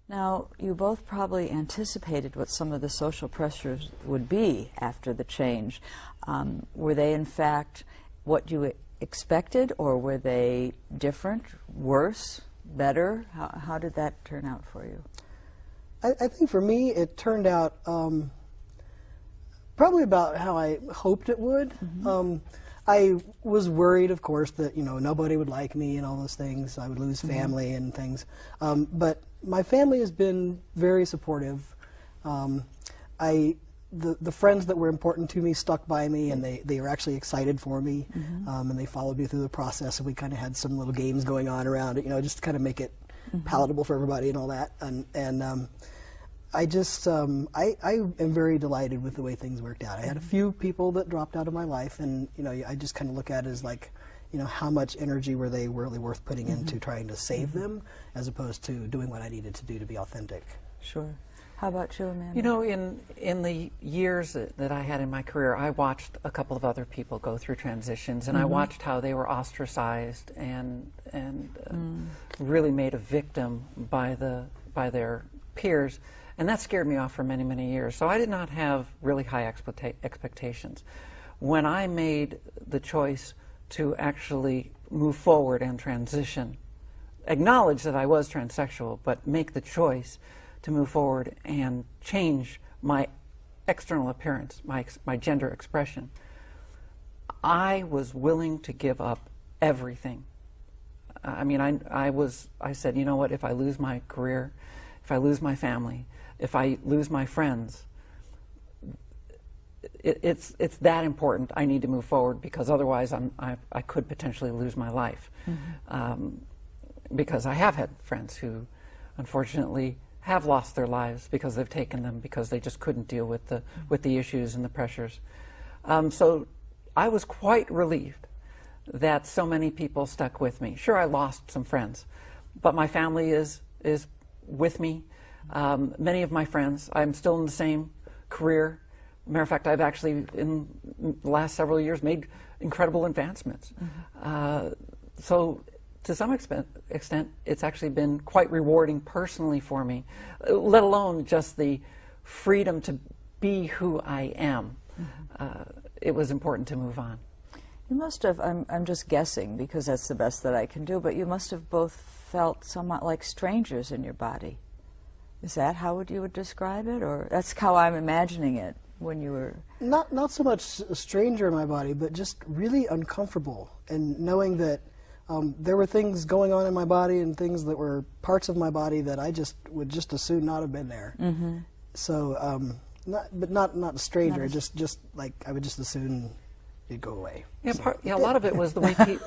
Now, you both probably anticipated what some of the social pressures would be after the change. Were they, in fact, what you expected, or were they different, worse, better? How did that turn out for you? I think for me, it turned out probably about how I hoped it would. Mm-hmm. I was worried, of course, that nobody would like me and all those things. I would lose family and things. But my family has been very supportive. The friends that were important to me stuck by me, and they were actually excited for me, and they followed me through the process. And we kind of had some little games going on around it, just to kind of make it palatable for everybody and all that. And I just, I am very delighted with the way things worked out. I had a few people that dropped out of my life, and I just kind of look at it as like, how much energy were they really worth putting into trying to save them, as opposed to doing what I needed to do to be authentic. Sure. How about you, Amanda? In the years that I had in my career, I watched a couple of other people go through transitions, and I watched how they were ostracized and really made a victim by their peers. And that scared me off for many, many years. So I did not have really high expectations. When I made the choice to actually move forward and transition, acknowledge that I was transsexual, but make the choice to move forward and change my external appearance, my gender expression, I was willing to give up everything. I mean, I said, you know what, if I lose my career, if I lose my family, if I lose my friends, it's that important. I need to move forward, because otherwise I could potentially lose my life. Because I have had friends who, unfortunately, have lost their lives because they've taken them because they just couldn't deal with the issues and the pressures. So I was quite relieved that so many people stuck with me. Sure, I lost some friends, but my family is with me. Many of my friends, I'm still in the same career. Matter of fact, I've actually, in the last several years, made incredible advancements. So to some extent, it's actually been quite rewarding personally for me, let alone just the freedom to be who I am. It was important to move on. You must have, I'm just guessing because that's the best that I can do, but you must have both felt somewhat like strangers in your body. Is that how you would describe it? Or that's how I'm imagining it when you were... Not so much a stranger in my body, but just really uncomfortable, and knowing that there were things going on in my body and things that were parts of my body that I would just as soon not have been there. So, not a stranger, just like I would just as soon it'd go away. Yeah, a lot of it was the way people,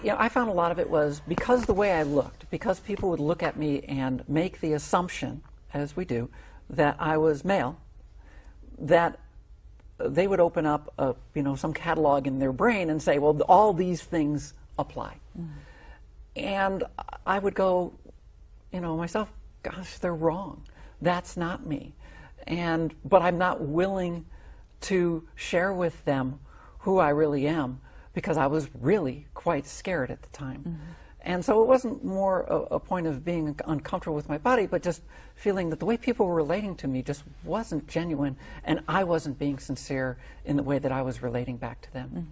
I found a lot of it was because the way I looked, because people would look at me and make the assumption, as we do, that I was male, that they would open up some catalog in their brain and say, well, all these things apply. And I would go, myself, gosh, they're wrong. That's not me. But I'm not willing to share with them who I really am, because I was really quite scared at the time. And so it wasn't more a point of being uncomfortable with my body, but just feeling that the way people were relating to me just wasn't genuine, and I wasn't being sincere in the way that I was relating back to them.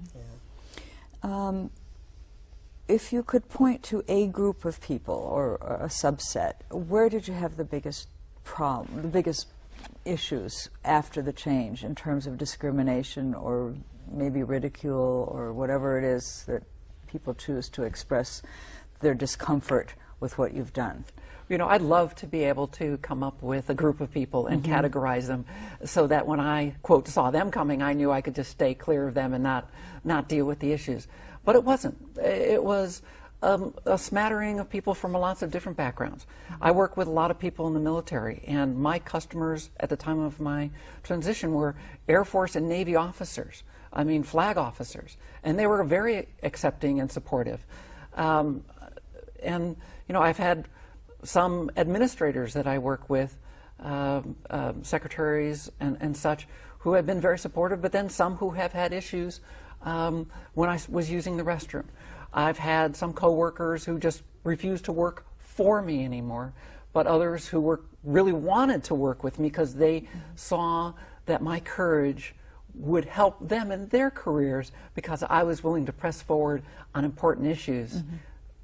If you could point to a group of people or a subset, where did you have the biggest problem, the biggest issues after the change in terms of discrimination or maybe ridicule or whatever it is that people choose to express their discomfort with what you've done? I'd love to be able to come up with a group of people and categorize them so that when I, quote, saw them coming, I knew I could just stay clear of them and not deal with the issues. But it wasn't. It was a smattering of people from lots of different backgrounds. I work with a lot of people in the military, and my customers at the time of my transition were Air Force and Navy officers, flag officers, and they were very accepting and supportive. I've had some administrators that I work with, secretaries and such, who have been very supportive, but then some who have had issues when I was using the restroom. I've had some coworkers who just refused to work for me anymore but others who really wanted to work with me because they saw that my courage would help them in their careers because I was willing to press forward on important issues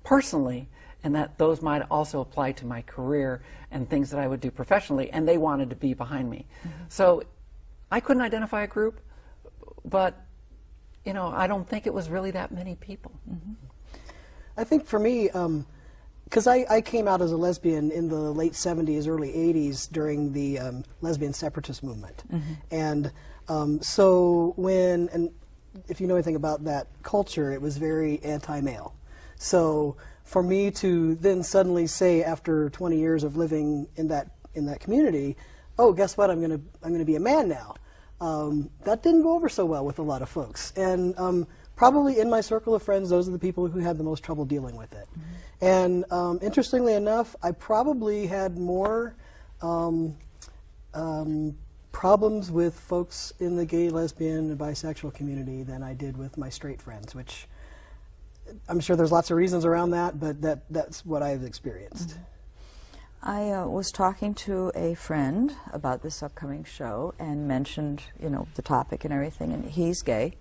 personally, and that those might also apply to my career and things that I would do professionally, and they wanted to be behind me. So I couldn't identify a group, but you know, I don't think it was really that many people. I think for me, because I came out as a lesbian in the late 70s, early 80s during the lesbian separatist movement. And so and if you know anything about that culture, it was very anti-male. So for me to then suddenly say, after 20 years of living in that community, oh, guess what? I'm gonna be a man now. That didn't go over so well with a lot of folks. And probably in my circle of friends, those are the people who had the most trouble dealing with it. And interestingly enough, I probably had more problems with folks in the gay, lesbian, and bisexual community than I did with my straight friends, which I'm sure there's lots of reasons around that, but that's what I've experienced. I was talking to a friend about this upcoming show and mentioned, you know, the topic and everything, and he's gay,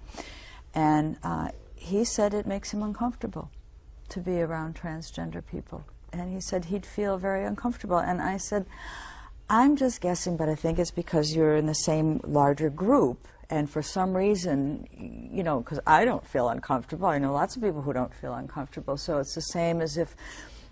and he said it makes him uncomfortable to be around transgender people, and he said he'd feel very uncomfortable. And I said, I'm just guessing, but I think it's because you're in the same larger group, and for some reason, you know, because I don't feel uncomfortable. I know lots of people who don't feel uncomfortable, so it's the same as if,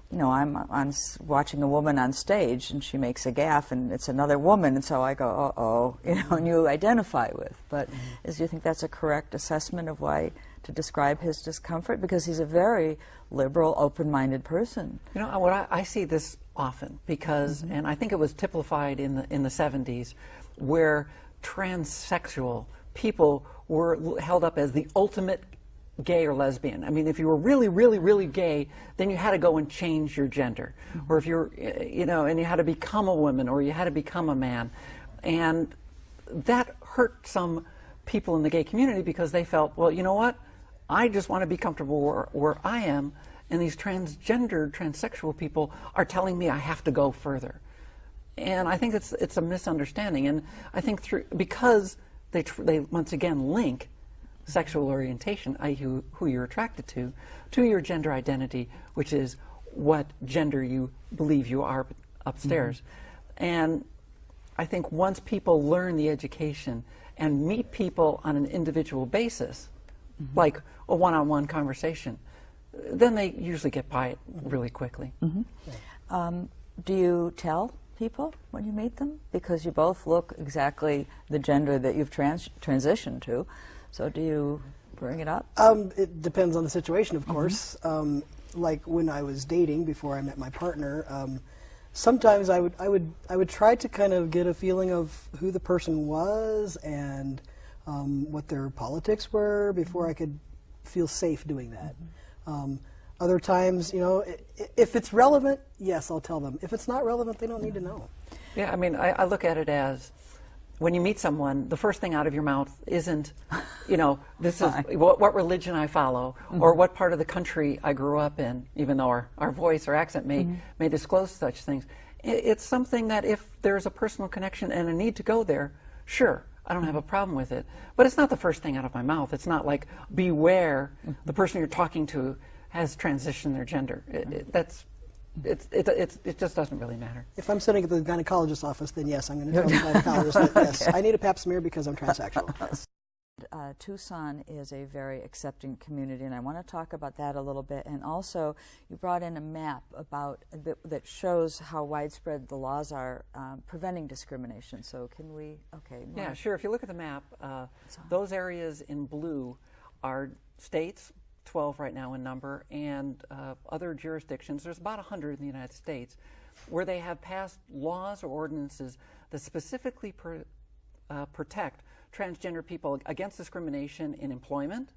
you know, I'm watching a woman on stage and she makes a gaffe and it's another woman, and so I go, uh-oh, you know, and you identify with. But do you think that's a correct assessment of why to describe his discomfort? Because he's a very liberal, open-minded person. You know, what I see this often because, and I think it was typified in the 70s, where transsexual people were held up as the ultimate gay or lesbian. I mean, if you were really, really, really gay, then you had to go and change your gender. Or if you're, you know, and you had to become a woman or you had to become a man. And that hurt some people in the gay community because they felt, well, you know what? I just want to be comfortable where I am, and these transgendered, transsexual people are telling me I have to go further. And I think it's a misunderstanding. And I think because they once again link sexual orientation, i.e. who you're attracted to your gender identity, which is what gender you believe you are upstairs. And I think once people learn the education and meet people on an individual basis, like a one-on-one conversation, then they usually get by it really quickly. Do you tell people when you meet them? Because you both look exactly the gender that you've transitioned to. So do you bring it up? It depends on the situation, of course. Like when I was dating before I met my partner, sometimes I would try to kind of get a feeling of who the person was and what their politics were before I could feel safe doing that. Other times, you know, if it's relevant, yes, I'll tell them. If it's not relevant, they don't need to know. Yeah, I mean, I look at it as, when you meet someone, the first thing out of your mouth isn't, you know, this is what religion I follow, or what part of the country I grew up in, even though our voice or accent may disclose such things. It's something that if there's a personal connection and a need to go there, sure, I don't have a problem with it. But it's not the first thing out of my mouth. It's not like, beware, the person you're talking to has transitioned their gender. It just doesn't really matter. If I'm sitting at the gynecologist's office, then yes, I'm going to tell the gynecologist that yes, I need a pap smear because I'm transsexual. Tucson is a very accepting community, and I want to talk about that a little bit. And also, you brought in a map about that shows how widespread the laws are preventing discrimination. So can we? Okay. Mark. Yeah, sure. If you look at the map, those areas in blue are states. 12 right now in number, and other jurisdictions, there's about 100 in the United States, where they have passed laws or ordinances that specifically protect transgender people against discrimination in employment,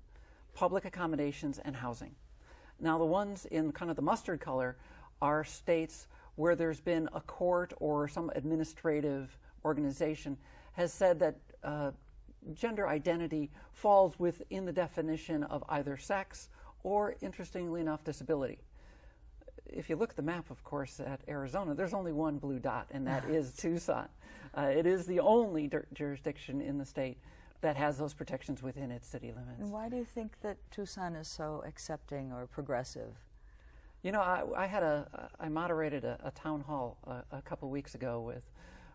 public accommodations, and housing. Now, the ones in kind of the mustard color are states where there's been a court or some administrative organization has said that gender identity falls within the definition of either sex or, interestingly enough, disability. if you look at the map, of course, at Arizona, there's only one blue dot, and that is Tucson. It is the only jurisdiction in the state that has those protections within its city limits. And why do you think that Tucson is so accepting or progressive? You know, I moderated a town hall a couple weeks ago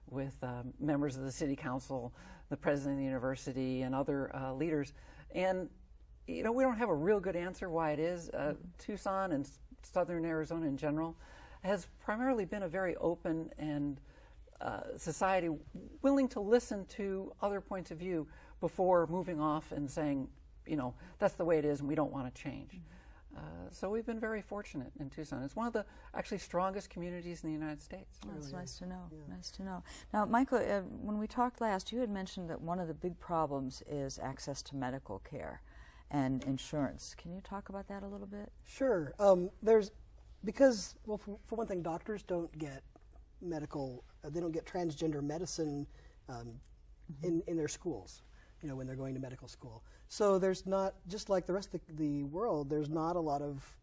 with members of the city council, the president of the university, and other leaders, and you know, we don't have a real good answer why it is. Tucson and southern Arizona in general has primarily been a very open and society willing to listen to other points of view before moving off and saying, you know, that's the way it is and we don't want to change. So we've been very fortunate in Tucson. It's one of the actually strongest communities in the United States. Well, that's nice to know. Yeah. Nice to know. Now, Michael, when we talked last, you had mentioned that one of the big problems is access to medical care and insurance. Can you talk about that a little bit? Sure. Because, well, for one thing, doctors don't get medical, they don't get transgender medicine in their schools, you know, when they're going to medical school. So there's not, just like the rest of the world, there's not a lot of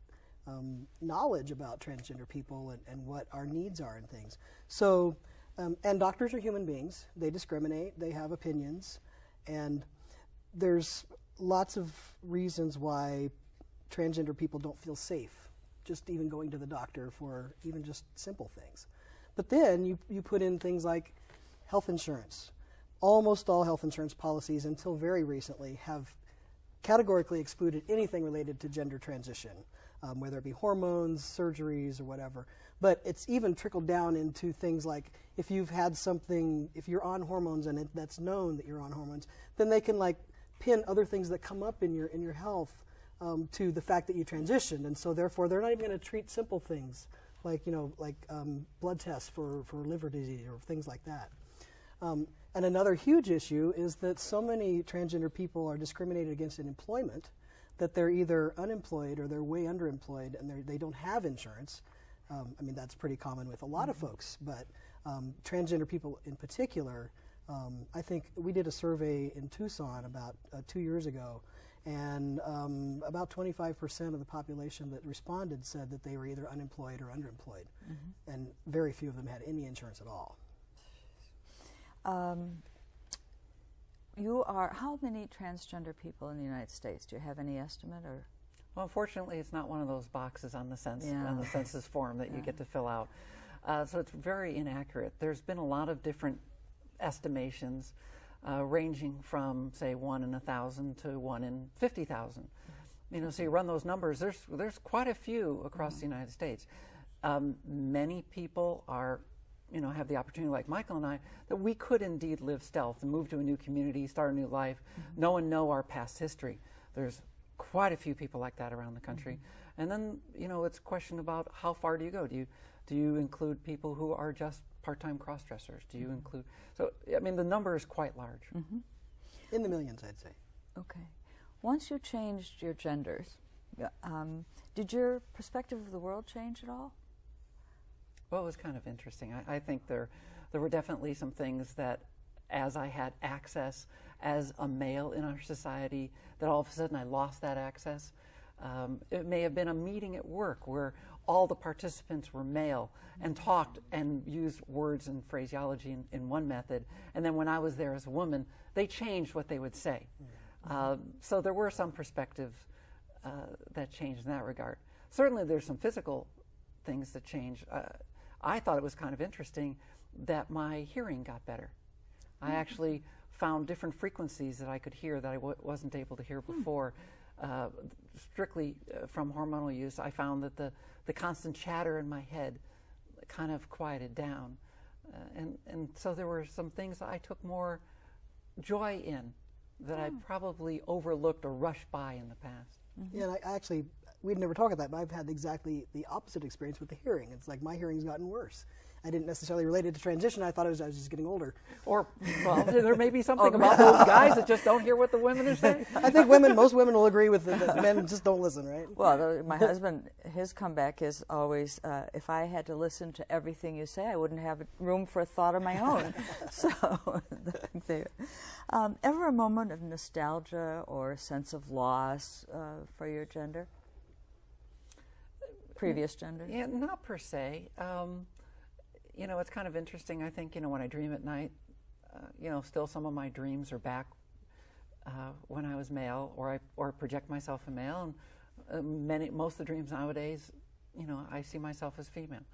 knowledge about transgender people and what our needs are and things. So, and doctors are human beings. They discriminate, they have opinions, and there's lots of reasons why transgender people don't feel safe just even going to the doctor for even just simple things. But then you put in things like health insurance. Almost all health insurance policies until very recently have categorically excluded anything related to gender transition, whether it be hormones, surgeries, or whatever. But it's even trickled down into things like if you've had something, if you're on hormones and that's known that you're on hormones, then they can like pin other things that come up in your health to the fact that you transitioned, and so therefore they're not even going to treat simple things like blood tests for liver disease or things like that. And another huge issue is that so many transgender people are discriminated against in employment that they're either unemployed or they're way underemployed and they don't have insurance. I mean, that's pretty common with a lot of folks, but transgender people in particular, I think we did a survey in Tucson about 2 years ago, and about 25% of the population that responded said that they were either unemployed or underemployed, and very few of them had any insurance at all. How many transgender people in the United States? Do you have any estimate? Or? Well, unfortunately, it's not one of those boxes on the census form that you get to fill out. So it's very inaccurate. There's been a lot of different estimations ranging from, say, 1 in 1,000 to 1 in 50,000. You know, so you run those numbers, there's quite a few across the United States. Many people are, you know, have the opportunity, like Michael and I, that we could indeed live stealth and move to a new community, start a new life, know our past history. There's quite a few people like that around the country. And then, you know, it's a question about how far do you go? Do you include people who are just part-time cross-dressers? Do you include, so, I mean, the number is quite large. In the millions, I'd say. Okay. Once you changed your genders, did your perspective of the world change at all? Well, it was kind of interesting. I think there were definitely some things that, as I had access as a male in our society, that all of a sudden I lost that access. It may have been a meeting at work where all the participants were male and talked and used words and phraseology in one method, and then when I was there as a woman, they changed what they would say. So there were some perspectives that changed in that regard. Certainly there's some physical things that changed. I thought it was kind of interesting that my hearing got better. I actually found different frequencies that I could hear that I wasn't able to hear before. Strictly from hormonal use, I found that the constant chatter in my head kind of quieted down. And so there were some things I took more joy in that I probably overlooked or rushed by in the past. Yeah, and I actually, we'd never talked about that, but I've had exactly the opposite experience with the hearing. It's like my hearing's gotten worse. I didn't necessarily relate it to transition. I thought I was just getting older. Or, well, there may be something about those guys that just don't hear what the women are saying. I think most women will agree with that men just don't listen, right? Well, my husband, his comeback is always, if I had to listen to everything you say, I wouldn't have room for a thought of my own. So, ever a moment of nostalgia or a sense of loss for your gender? previous gender? Yeah, not per se. You know, it's kind of interesting. I think, you know, when I dream at night, you know, still some of my dreams are back when I was male, or project myself a male. And most of the dreams nowadays, you know, I see myself as female.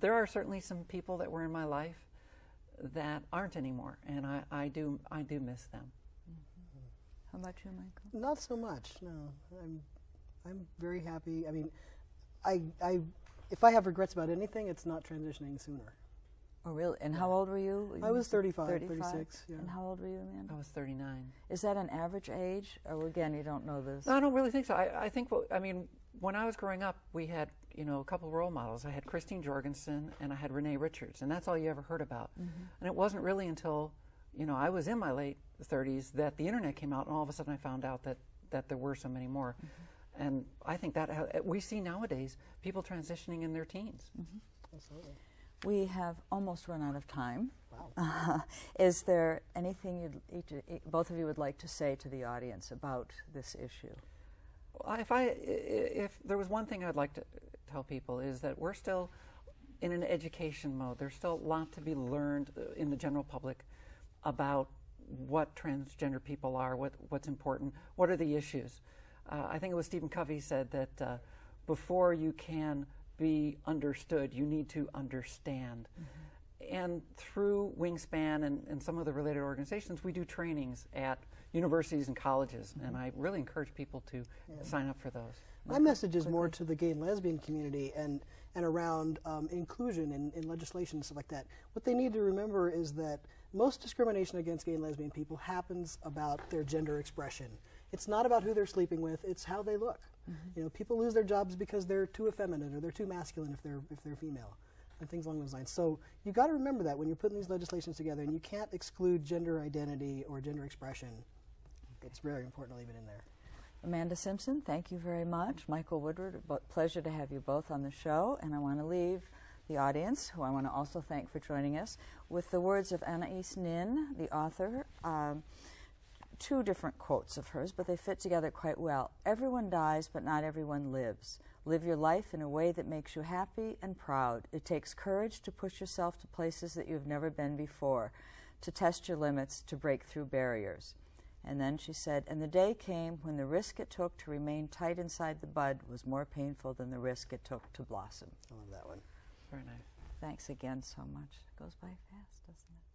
There are certainly some people that were in my life that aren't anymore, and I do miss them. How about you, Michael? Not so much. No, I'm very happy. I mean, if I have regrets about anything, it's not transitioning sooner. Oh, really? And how old were you? I was 35, 36. Yeah. And how old were you, Amanda? I was 39. Is that an average age? Or again, you don't know this? No, I don't really think so. I think, I mean, when I was growing up, we had, you know, a couple of role models. I had Christine Jorgensen and I had Renee Richards, and that's all you ever heard about. Mm-hmm. And it wasn't really until, you know, I was in my late 30s that the internet came out, and all of a sudden I found out that there were so many more. Mm-hmm. And I think that we see nowadays people transitioning in their teens. Mm-hmm. Absolutely. We have almost run out of time. Wow. Is there anything both of you would like to say to the audience about this issue? Well, if there was one thing I'd like to tell people is that we're still in an education mode. There's still a lot to be learned in the general public about what transgender people are, what's important, what are the issues. I think it was Stephen Covey said that before you can be understood, you need to understand. Mm-hmm. And through Wingspan and some of the related organizations, we do trainings at universities and colleges, and I really encourage people to sign up for those. My message is more to the gay and lesbian community and around inclusion in legislation and stuff like that. What they need to remember is that most discrimination against gay and lesbian people happens about their gender expression. It's not about who they're sleeping with, it's how they look. Mm-hmm. You know, people lose their jobs because they're too effeminate or they're too masculine if they're female, and things along those lines. So you've got to remember that when you're putting these legislations together, and you can't exclude gender identity or gender expression. It's very important to leave it in there. Amanda Simpson, thank you very much. Michael Woodward, pleasure to have you both on the show, and I want to leave the audience, who I want to also thank for joining us, with the words of Anais Nin, the author. Two different quotes of hers, but they fit together quite well. Everyone dies, but not everyone lives. Live your life in a way that makes you happy and proud. It takes courage to push yourself to places that you've never been before, to test your limits, to break through barriers. And then she said, and the day came when the risk it took to remain tight inside the bud was more painful than the risk it took to blossom. I love that one. Very nice. Thanks again so much. It goes by fast, doesn't it?